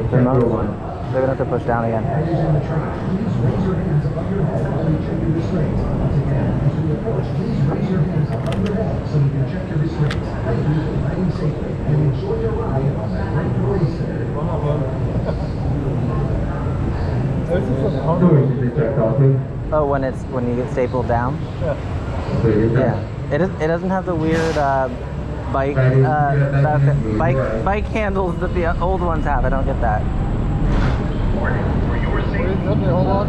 Remote. They're gonna have to push down again. Oh, when you get stapled down? Yeah. It doesn't have the weird bike bike handles that the old ones have. I don't get that. Hold on.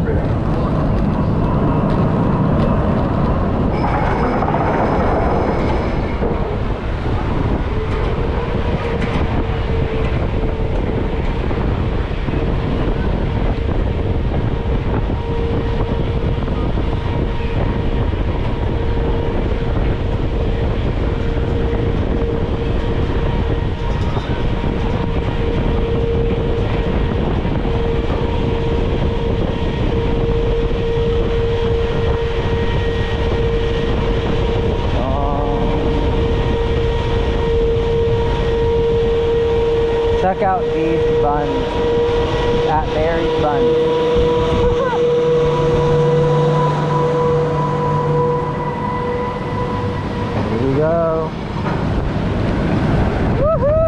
Check out these buns at Mary's Buns. Here we go. Woohoo!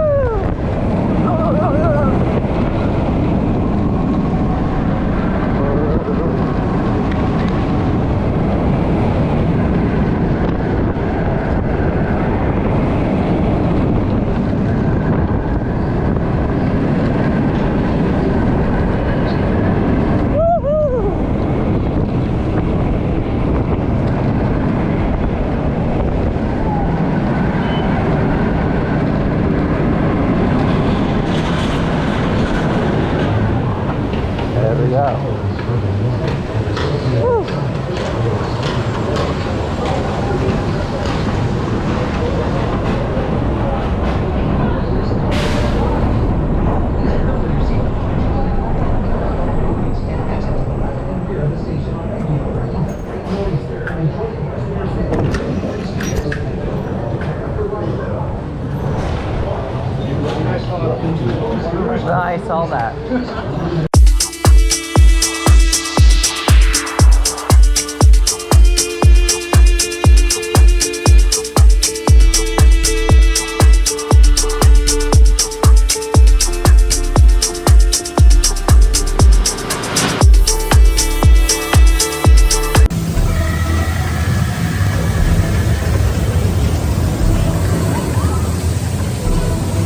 There we go. Woo. I saw that.